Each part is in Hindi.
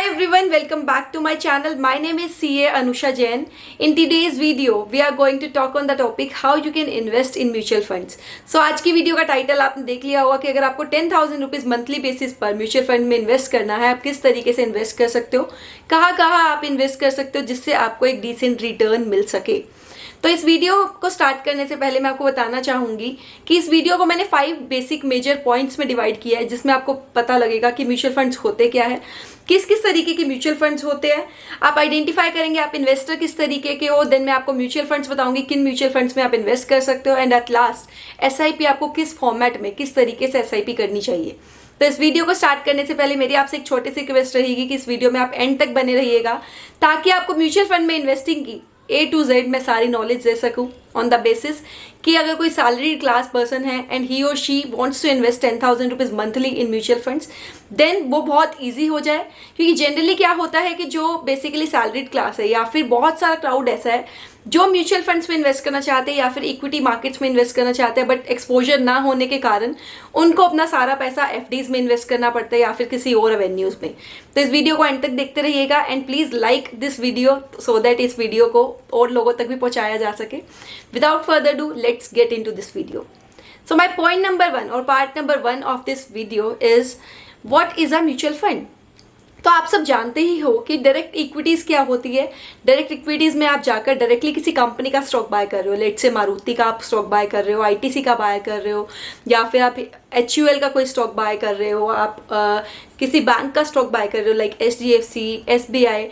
Hi everyone, welcome back to my channel. My name is CA Anusha Jain. In today's video, we are going to talk on the topic how you can invest in mutual funds. So आज की वीडियो का टाइटल आपने देख लिया होगा कि अगर आपको 10,000 रुपीज़ मंथली बेसिस पर म्यूचुअल फंड में इन्वेस्ट करना है, आप किस तरीके से इन्वेस्ट कर सकते हो, कहाँ कहाँ आप इन्वेस्ट कर सकते हो जिससे आपको एक डिसेंट रिटर्न मिल सके। तो इस वीडियो को स्टार्ट करने से पहले मैं आपको बताना चाहूँगी कि इस वीडियो को मैंने 5 बेसिक मेजर पॉइंट्स में डिवाइड किया है, जिसमें आपको पता लगेगा कि म्यूचुअल फंड्स होते क्या है, किस किस तरीके के म्यूचुअल फंड्स होते हैं, आप आइडेंटिफाई करेंगे आप इन्वेस्टर किस तरीके के हो, देन मैं आपको म्यूचुअल फंड्स बताऊंगी किन म्यूचुअल फंड्स में आप इन्वेस्ट कर सकते हो, एंड एट लास्ट एसआईपी आपको किस फॉर्मेट में किस तरीके से एसआईपी करनी चाहिए। तो इस वीडियो को स्टार्ट करने से पहले मेरी आपसे एक छोटी सी रिक्वेस्ट रहेगी कि इस वीडियो में आप एंड तक बने रहिएगा ताकि आपको म्यूचुअल फंड में इन्वेस्टिंग की A to Z मैं सारी नॉलेज दे सकूँ ऑन द बेसिस कि अगर कोई सैलरी क्लास पर्सन है एंड ही और she wants to invest 10,000 rupees monthly in mutual funds, then वो बहुत इजी हो जाए। क्योंकि जनरली क्या होता है कि जो बेसिकली सैलरीड क्लास है या फिर बहुत सारा क्राउड ऐसा है जो म्यूचुअल फंड्स में इन्वेस्ट करना चाहते हैं या फिर इक्विटी मार्केट्स में इन्वेस्ट करना चाहते हैं, बट एक्सपोजर ना होने के कारण उनको अपना सारा पैसा एफडीज में इन्वेस्ट करना पड़ता है या फिर किसी और एवेन्यूज में। तो इस वीडियो को एंड तक देखते रहिएगा and please like this video so that इस वीडियो को और लोगों तक भी पहुंचाया जा सके। Without further do let's get into this video. So my point number 1 और part number 1 of this video is what is a mutual fund. तो आप सब जानते ही हो कि डायरेक्ट इक्विटीज़ क्या होती है। डायरेक्ट इक्विटीज़ में आप जाकर डायरेक्टली किसी कंपनी का स्टॉक बाय कर रहे हो, लेट से मारुति का आप स्टॉक बाय कर रहे हो, आईटीसी का बाय कर रहे हो, या फिर आप एचयूएल का कोई स्टॉक बाय कर रहे हो, आप किसी बैंक का स्टॉक बाय कर रहे हो लाइक एचडीएफसी, एसबीआई।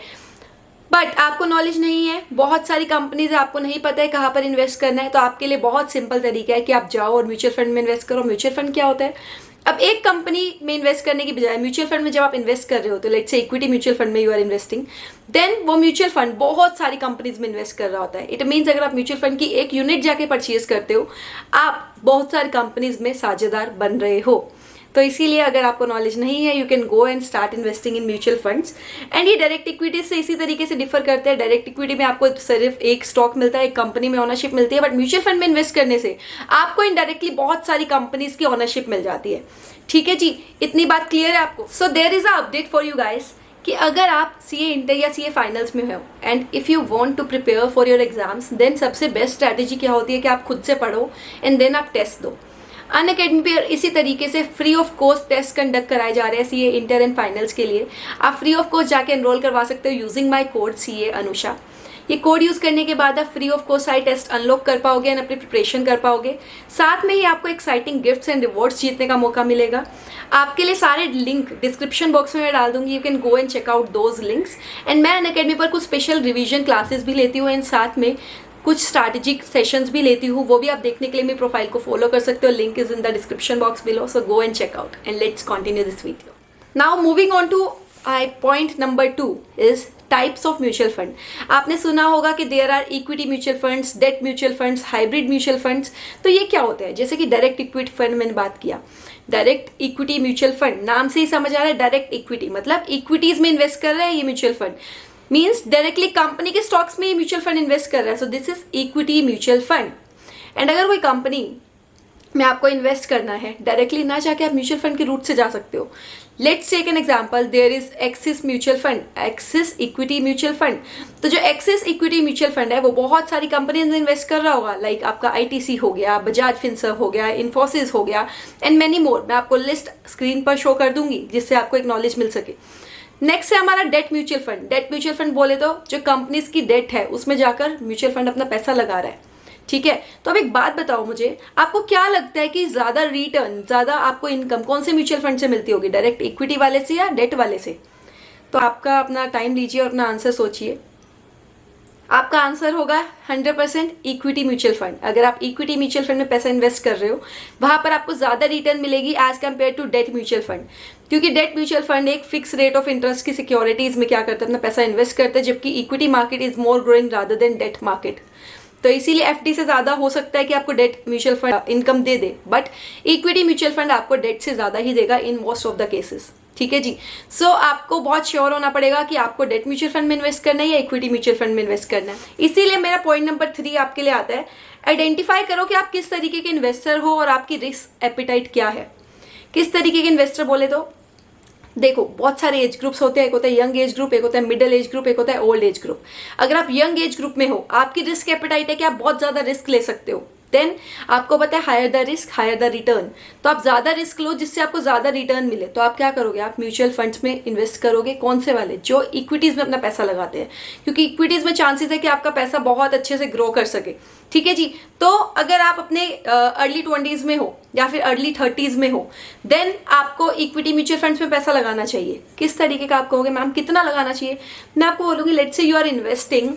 बट आपको नॉलेज नहीं है, बहुत सारी कंपनीज है, आपको नहीं पता है कहाँ पर इन्वेस्ट करना है, तो आपके लिए बहुत सिंपल तरीका है कि आप जाओ और म्यूचुअल फंड में इन्वेस्ट करो। म्यूचुअल फंड क्या होता है? अब एक कंपनी में इन्वेस्ट करने की बजाय म्यूचुअल फंड में जब आप इन्वेस्ट कर रहे हो तो let's say equity mutual fund में यू आर इन्वेस्टिंग, देन वो म्यूचुअल फंड बहुत सारी कंपनीज में इन्वेस्ट कर रहा होता है। इट मीन्स अगर आप म्यूचुअल फंड की एक यूनिट जाके परचेज करते हो, आप बहुत सारी कंपनीज में साझेदार बन रहे हो। तो इसीलिए अगर आपको नॉलेज नहीं है, you can go and start investing in mutual funds. And ये डायरेक्ट इक्विटी से इसी तरीके से डिफर करते हैं। डायरेक्ट इक्विटी में आपको सिर्फ एक स्टॉक मिलता है, एक कंपनी में ओनरशिप मिलती है, बट म्यूचुअल फंड में इन्वेस्ट करने से आपको इनडायरेक्टली बहुत सारी कंपनीज की ओनरशिप मिल जाती है। ठीक है जी, इतनी बात क्लियर है आपको। So there is a update for you guys कि अगर आप सीए इंटर या सीए फाइनल्स में हो and if you want to prepare for your exams, then सबसे बेस्ट स्ट्रैटेजी क्या होती है कि आप खुद से पढ़ो एंड देन आप टेस्ट दो। अनअकैडमी पे इसी तरीके से free of cost test conduct कराए जा रहे हैं सीए इंटर एंड फाइनल्स के लिए। आप फ्री ऑफ कॉस्ट जाके एनरोल करवा सकते हो using my code CA Anusha. ये कोड यूज़ करने के बाद आप फ्री ऑफ कॉस्ट सारे टेस्ट अनलॉक कर पाओगे एंड अपनी प्रिपरेशन कर पाओगे। साथ में ही आपको एक्साइटिंग गिफ्ट्स एंड रिवॉर्ड्स जीतने का मौका मिलेगा। आपके लिए सारे लिंक डिस्क्रिप्शन बॉक्स में मैं डाल दूंगी, you can go and check out those links. And मैं अनअकैडमी पर कुछ स्पेशल रिविजन क्लासेस भी लेती हूँ एंड साथ में कुछ स्ट्रैटेजिक सेशंस भी लेती हूँ, वो भी आप देखने के लिए मेरी प्रोफाइल को फॉलो कर सकते हो। Link is in the description box below, so go and check out and let's continue this video. Now moving on to point number 2 is types of mutual fund. आपने सुना होगा कि there are equity mutual funds, debt mutual funds, hybrid mutual funds. तो ये क्या होते हैं? जैसे कि डायरेक्ट इक्विटी फंड मैंने बात किया, डायरेक्ट इक्विटी म्यूचुअल फंड नाम से ही समझ आ रहा है डायरेक्ट इक्विटी मतलब इक्विटीज में इन्वेस्ट कर रहा है ये mutual fund, means directly company के स्टॉक्स में ये म्यूचुअल फंड इन्वेस्ट कर रहा है। So this is equity mutual fund. And अगर कोई कंपनी में आपको इन्वेस्ट करना है, डायरेक्टली ना जाके आप म्यूचुअल फंड के रूट से जा सकते हो। Let's take an example, there is Axis mutual fund, Axis equity mutual fund. तो जो एक्सिस इक्विटी म्यूचुअल फंड है वो बहुत सारी कंपनीज में इन्वेस्ट कर रहा होगा, लाइक आपका आईटीसी हो गया, बजाज फिनसर्व हो गया, इन्फोसिस हो गया एंड मेनी मोर। मैं आपको लिस्ट स्क्रीन पर शो कर दूंगी जिससे आपको एक नॉलेज मिल सके। नेक्स्ट है हमारा date mutual fund. Date mutual fund बोले तो जो कंपनीज की डेट है उसमें जाकर म्यूचुअल फंड अपना पैसा लगा रहा है। ठीक है, तो अब एक बात बताओ मुझे, आपको क्या लगता है कि ज़्यादा रिटर्न, ज़्यादा आपको इनकम कौन से म्यूचुअल फंड से मिलती होगी, डायरेक्ट इक्विटी वाले से या डेट वाले से? तो आपका अपना टाइम लीजिए और अपना आंसर सोचिए। आपका आंसर होगा 100% इक्विटी म्यूचुअल फंड। अगर आप इक्विटी म्यूचुअल फंड में पैसा इन्वेस्ट कर रहे हो, वहाँ पर आपको ज़्यादा रिटर्न मिलेगी as compare to debt mutual fund. क्योंकि डेट म्यूचुअल फंड एक फिक्स रेट ऑफ इंटरेस्ट की सिक्योरिटीज़ में क्या करते हैं, अपना पैसा इन्वेस्ट करते हैं, जबकि equity market is more growing rather than debt market. तो इसीलिए एफडी से ज़्यादा हो सकता है कि आपको date mutual fund income they they, but equity mutual fund आपको डेट से ज़्यादा ही देगा in most of the cases. ठीक है जी। सो आपको बहुत श्योर होना पड़ेगा कि आपको डेट म्यूचुअल फंड में इन्वेस्ट करना है या इक्विटी म्यूचुअल फंड में इन्वेस्ट करना है। इसीलिए मेरा पॉइंट नंबर 3 आपके लिए आता है, आइडेंटिफाई करो कि आप किस तरीके के इन्वेस्टर हो और आपकी रिस्क एपिटाइट क्या है। किस तरीके के इन्वेस्टर बोले तो देखो बहुत सारे एज ग्रुप्स होते हैं, एक होता है यंग एज ग्रुप, एक होता है मिडिल एज ग्रुप, एक होता है ओल्ड एज ग्रुप। अगर आप यंग एज ग्रुप में हो, आपकी रिस्क एपेटाइट है कि आप बहुत ज्यादा रिस्क ले सकते हो, देन आपको पता है higher the risk higher the return, तो आप ज्यादा रिस्क लो जिससे आपको ज्यादा रिटर्न मिले। तो आप क्या करोगे, आप म्यूचुअल फंड्स में इन्वेस्ट करोगे। कौन से वाले? जो इक्विटीज में अपना पैसा लगाते हैं, क्योंकि इक्विटीज में चांसेस है कि आपका पैसा बहुत अच्छे से ग्रो कर सके। ठीक है जी। तो अगर आप अपने अर्ली 20s में हो या फिर अर्ली 30s में हो, देन आपको इक्विटी म्यूचुअल फंड्स में पैसा लगाना चाहिए। किस तरीके का आप कहोगे मैम कितना लगाना चाहिए? मैं आपको बोलूंगी let's say you are investing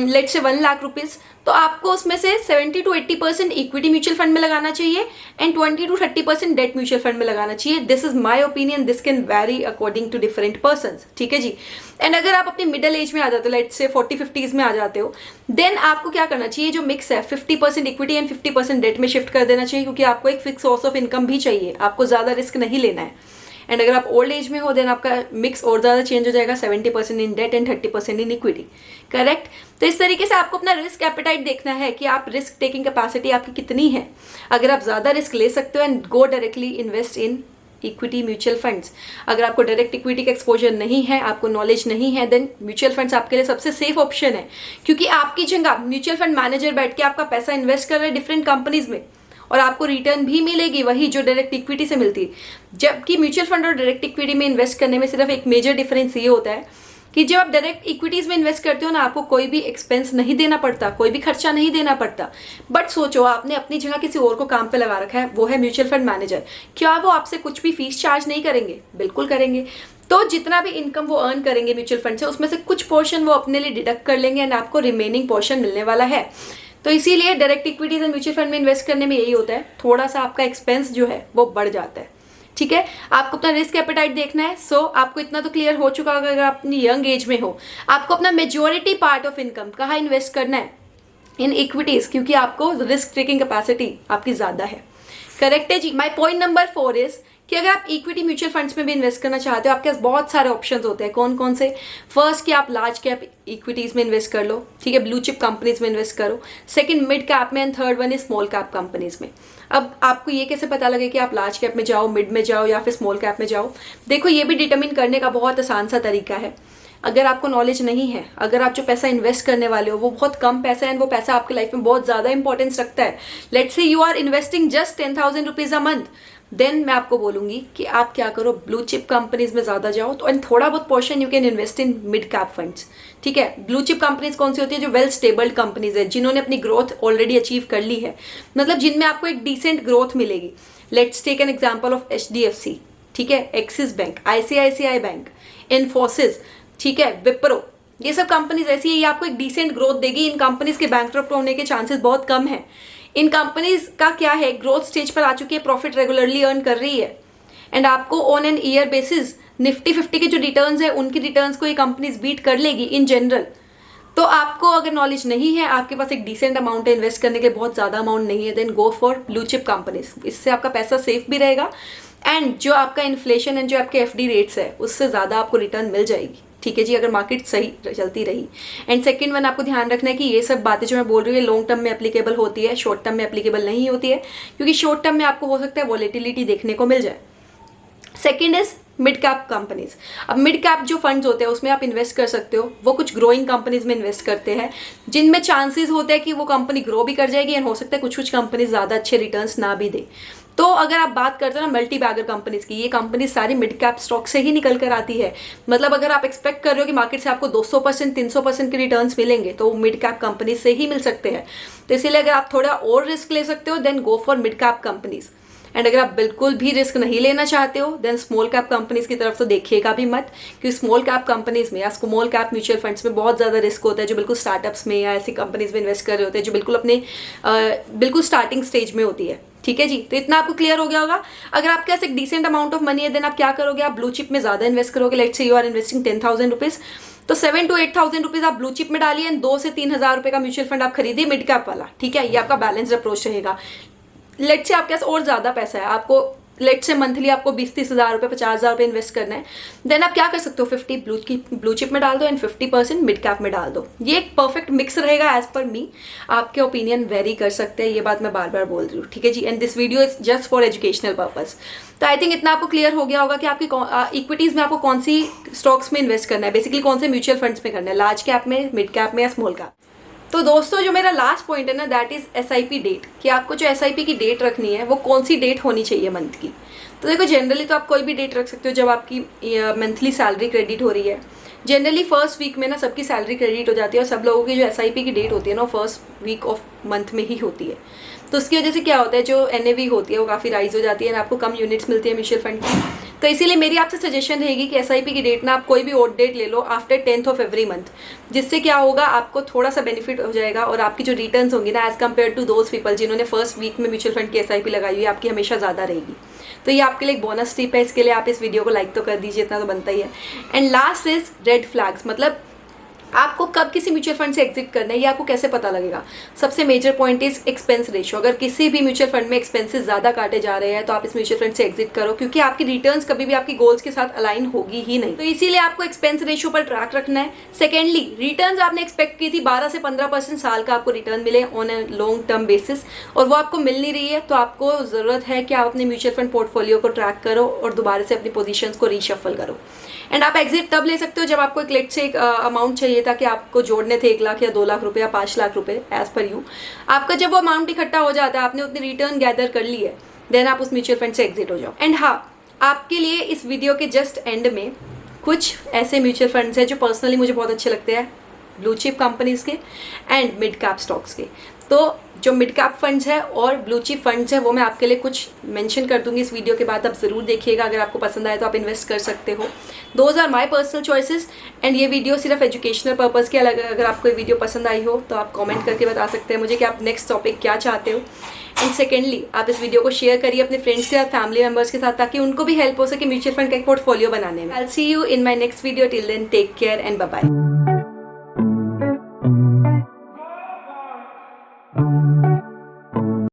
let's say 1 lakh rupees, तो आपको उसमें से 70 to 80% इक्विटी म्यूचुअल फंड में लगाना चाहिए and 20 to 30% debt mutual fund में लगाना चाहिए। This is my opinion, this can vary according to different person. ठीक है जी। एंड अगर आप अपनी मिडिल एज में आ जाते हो, लेट्स से 40-50s में आ जाते हो, देन आपको क्या करना चाहिए, जो मिक्स है 50% इक्विटी एंड 50% डेट में शिफ्ट कर देना चाहिए, क्योंकि आपको एक फिक्स सोर्स ऑफ इनकम भी चाहिए, आपको ज्यादा रिस्क नहीं लेना है। एंड अगर आप ओल्ड एज में हो, देन आपका मिक्स और ज्यादा चेंज हो जाएगा, 70% in debt and 30% in equity. Correct. तो इस तरीके से आपको अपना रिस्क एपेटाइट देखना है कि आप रिस्क टेकिंग कैपेसिटी आपकी कितनी है। अगर आप ज्यादा रिस्क ले सकते हो, and go directly invest in equity mutual funds. अगर आपको डायरेक्ट इक्विटी का एक्सपोजर नहीं है, आपको नॉलेज नहीं है, देन म्यूचुअल फंड्स आपके लिए सबसे सेफ ऑप्शन है, क्योंकि आपकी जगह म्यूचुअल फंड मैनेजर बैठ के आपका पैसा इन्वेस्ट कर रहे हैं डिफरेंट कंपनीज में, और आपको रिटर्न भी मिलेगी वही जो डायरेक्ट इक्विटी से मिलती है। जबकि म्यूचुअल फंड और डायरेक्ट इक्विटी में इन्वेस्ट करने में सिर्फ एक मेजर डिफरेंस ये होता है कि जब आप डायरेक्ट इक्विटीज में इन्वेस्ट करते हो ना, आपको कोई भी एक्सपेंस नहीं देना पड़ता, कोई भी खर्चा नहीं देना पड़ता। बट सोचो आपने अपनी जगह किसी और को काम पे लगा रखा है, वो है म्यूचुअल फंड मैनेजर, क्या वो आपसे कुछ भी फीस चार्ज नहीं करेंगे? बिल्कुल करेंगे। तो जितना भी इनकम वो अर्न करेंगे म्यूचुअल फंड से, उसमें से कुछ पोर्शन वो अपने लिए डिडक्ट कर लेंगे एंड आपको रिमेनिंग पोर्शन मिलने वाला है। तो इसीलिए direct equities and mutual fund में इन्वेस्ट करने में यही होता है, थोड़ा सा आपका एक्सपेंस जो है वो बढ़ जाता है। ठीक है। आपको अपना रिस्क एपेटाइट देखना है। सो आपको इतना तो क्लियर हो चुका होगा, अगर आप अपनी यंग एज में हो, आपको अपना मेजोरिटी पार्ट ऑफ इनकम कहाँ इन्वेस्ट करना है? इन इक्विटीज, क्योंकि आपको रिस्क टेकिंग कैपेसिटी आपकी ज्यादा है। करेक्ट है जी। माय पॉइंट नंबर 4 इज कि अगर आप इक्विटी म्यूचुअल फंड्स में भी इन्वेस्ट करना चाहते हो, आपके पास बहुत सारे ऑप्शंस होते हैं। कौन कौन से? फर्स्ट कि आप लार्ज कैप इक्विटीज में इन्वेस्ट कर लो, ठीक है, ब्लू चिप कंपनीज में इन्वेस्ट करो। सेकंड मिड कैप में, and third one is small cap companies में। अब आपको ये कैसे पता लगे कि आप लार्ज कैप में जाओ, मिड में जाओ या फिर स्मॉल कैप में जाओ? देखो ये भी डिटरमिन करने का बहुत आसान सा तरीका है। अगर आपको नॉलेज नहीं है, अगर आप जो पैसा इन्वेस्ट करने वाले हो वो बहुत कम पैसा है, एंड वो पैसा आपकी लाइफ में बहुत ज्यादा इंपॉर्टेंस रखता है, let's say you are investing just 10,000 rupees a month, then मैं आपको बोलूंगी कि आप क्या करो, ब्लू चिप कंपनीज में ज्यादा जाओ। तो एंड थोड़ा बहुत portion you can invest in mid cap funds. ठीक है। ब्लू चिप कंपनीज कौन सी होती है? जो वेल स्टेबल्ड कंपनीज है, जिन्होंने अपनी ग्रोथ ऑलरेडी अचीव कर ली है, मतलब जिनमें आपको एक डिसेंट ग्रोथ मिलेगी। Let's take an example of HDFC, ठीक है, Axis bank, ICICI bank, Infosys, ठीक है, विप्रो। ये सब कंपनीज ऐसी है, ये आपको एक डिसेंट ग्रोथ देगी। इन कंपनीज के बैंकरप्ट होने के चांसेस बहुत कम है। इन कंपनीज का क्या है, ग्रोथ स्टेज पर आ चुकी है, प्रॉफिट रेगुलरली अर्न कर रही है, एंड आपको on an year basis Nifty 50 के जो रिटर्न्स है उनकी रिटर्न्स को ये कंपनीज बीट कर लेगी इन जनरल। तो आपको अगर नॉलेज नहीं है, आपके पास एक डिसेंट अमाउंट है इन्वेस्ट करने के लिए, बहुत ज्यादा अमाउंट नहीं है, then go for blue chip companies. इससे आपका पैसा सेफ भी रहेगा, एंड जो आपका इन्फ्लेशन एंड जो आपके FD रेट्स है उससे ज्यादा आपको रिटर्न मिल जाएगी। ठीक है जी, अगर मार्केट सही चलती रही। एंड सेकंड वन, आपको ध्यान रखना है कि ये सब बातें जो मैं बोल रही हूँ लॉन्ग टर्म में एप्लीकेबल होती है, शॉर्ट टर्म में एप्लीकेबल नहीं होती है, क्योंकि शॉर्ट टर्म में आपको हो सकता है वॉलेटिलिटी देखने को मिल जाए। Second is mid cap companies. अब मिड कैप जो फंड्स होते हैं उसमें आप इन्वेस्ट कर सकते हो, वो कुछ ग्रोइंग कंपनीज में इन्वेस्ट करते हैं, जिनमें चांसेस होते हैं कि वो कंपनी ग्रो भी कर जाएगी, एंड हो सकता है कुछ कुछ कंपनीज ज्यादा अच्छे रिटर्न्स ना भी दे। तो अगर आप बात करते हो ना मल्टी बैगर कंपनीज की, ये कंपनीज सारी मिड कैप स्टॉक से ही निकल कर आती है। मतलब अगर आप एक्सपेक्ट कर रहे हो कि मार्केट से आपको 200% 300% के रिटर्न्स मिलेंगे, तो मिड कैप कंपनीज से ही मिल सकते हैं। तो इसीलिए अगर आप थोड़ा और रिस्क ले सकते हो, then go for mid cap companies. And अगर आप बिल्कुल भी रिस्क नहीं लेना चाहते हो, देन स्मॉल कैप कंपनीज की तरफ तो देखिएगा भी मत, क्योंकि स्मॉल कैप कंपनीज में या स्मॉल कैप म्यूचुअल फंड्स में बहुत ज्यादा रिस्क होता है, जो बिल्कुल स्टार्टअप्स में या ऐसी कंपनीज में इन्वेस्ट कर रहे होते हैं जो बिल्कुल अपने बिल्कुल स्टार्टिंग स्टेज में होती है। ठीक है जी। तो इतना आपको क्लियर हो गया होगा। अगर आपके पास एक डिसेंट अमाउंट ऑफ मनी है, देन आप क्या करोगे, आप ब्लू चिप में ज्यादा इन्वेस्ट करोगे। Let's say you are investing 10,000 rupees, तो 7 to 8,000 रुपीज आप ब्लू चिप में डालिए, एंड 2 से 3,000 रुपए का म्यूचुअल फंड आप खरीदिए मिड कैप वाला। ठीक है, ये आपका बैलेंस्ड अप्रोच रहेगा। लेट्स से आपके पास और ज्यादा पैसा है, आपको लेट से मंथली आपको 20-30 हज़ार रुपये, 50 हज़ार रुपये इन्वेस्ट करना है, देन आप क्या कर सकते हो, 50 ब्लू चिप में डाल दो एंड 50% मिड कैप में डाल दो। ये एक परफेक्ट मिक्स रहेगा एज पर मी। आपके ओपिनियन वेरी कर सकते हैं, ये बात मैं बार बार बोल रही हूँ, ठीक है जी। And this video is just for educational purpose. तो आई थिंक इतना आपको क्लियर हो गया होगा कि आपकी इक्विटीज़ में आपको कौन सी स्टॉक्स में इन्वेस्ट करना है, बेसिकली कौन से म्यूचुअल फंड्स में करना है, लार्ज कैप में, मिड कैप में या स्मॉल कैप। तो दोस्तों जो मेरा लास्ट पॉइंट है ना, दैट इज SIP डेट, कि आपको जो SIP की डेट रखनी है वो कौन सी डेट होनी चाहिए मंथ की। तो देखो जनरली तो आप कोई भी डेट रख सकते हो जब आपकी मंथली सैलरी क्रेडिट हो रही है। जनरली फर्स्ट वीक में ना सबकी सैलरी क्रेडिट हो जाती है और सब लोगों की जो SIP की डेट होती है ना, फर्स्ट वीक ऑफ मंथ में ही होती है। तो उसकी वजह से क्या होता है, जो NAV होती है वो काफ़ी राइज हो जाती है, आपको कम यूनिट्स मिलती है म्यूचुअल फंड की। तो इसीलिए मेरी आपसे सजेशन रहेगी कि SIP की डेट ना आप कोई भी ओड डेट ले लो after 10th of every month, जिससे क्या होगा, आपको थोड़ा सा बेनिफिट हो जाएगा और आपकी जो रिटर्न्स होंगी ना, as compare to those people जिन्होंने फर्स्ट वीक में म्यूचुअल फंड की SIP लगाई हुई है, आपकी हमेशा ज़्यादा रहेगी। तो ये आपके लिए एक बोनस टिप है, इसके लिए आप इस वीडियो को लाइक तो कर दीजिए, इतना तो बनता ही है। And last is red flags, मतलब आपको कब किसी म्यूचुअल फंड से एग्जिट करना है ये आपको कैसे पता लगेगा। सबसे major point is expense ratio. अगर किसी भी म्यूचुअल फंड में एक्सपेंसेस ज़्यादा काटे जा रहे हैं तो आप इस म्यूचुअल फंड से एग्जिट करो, क्योंकि आपकी रिटर्न्स कभी भी आपकी गोल्स के साथ अलाइन होगी ही नहीं। तो इसीलिए आपको एक्सपेंस रेशियो पर ट्रैक रखना है। सेकेंडली, रिटर्न्स आपने एक्सपेक्ट की थी 12 से 15% साल का आपको रिटर्न मिले on a long term basis, और वो आपको मिल नहीं रही है, तो आपको ज़रूरत है कि आप अपने म्यूचुअल फंड पोर्टफोलियो को ट्रैक करो और दोबारा से अपनी पोजीशंस को रीशफल करो। एंड आप एग्जिट तब ले सकते हो जब आपको एक लेट से एक अमाउंट चाहिए था कि आपको जोड़ने थे 1 लाख या 2 लाख रुपए या 5 लाख रुपए, एज पर यू। आपका जब वो अमाउंट इकट्ठा हो जाता है, आपने उतनी रिटर्न गैदर कर ली है, देन आप उस म्यूचुअल फंड से एग्जिट हो जाओ। एंड हाँ, आपके लिए इस वीडियो के जस्ट एंड में कुछ ऐसे म्यूचुअल फंड्स हैं जो पर्सनली मुझे बहुत अच्छे लगते हैं, ब्लू चिप कंपनीज के एंड मिड कैप स्टॉक्स के। तो जो मिड कैप फंड्स है और ब्लू चिप फंड्स है वो मैं आपके लिए कुछ मेंशन कर दूंगी इस वीडियो के बाद, आप ज़रूर देखिएगा। अगर आपको पसंद आए तो आप इन्वेस्ट कर सकते हो। Those are my personal choices and ये वीडियो सिर्फ एजुकेशनल पर्पज़ के अलग। अगर आपको ये वीडियो पसंद आई हो तो आप कमेंट करके बता सकते हैं मुझे कि आप नेक्स्ट टॉपिक क्या चाहते हो। एंड सेकेंडली, आप इस वीडियो को शेयर करिए अपने फ्रेंड्स के साथ, फैमिली मेम्बर्स के साथ, ताकि उनको भी हेल्प हो सके म्यूचुअल फंड का एक पोर्टफोलियो बनाने में। I will see you in my next video. Till then take care and bye bye.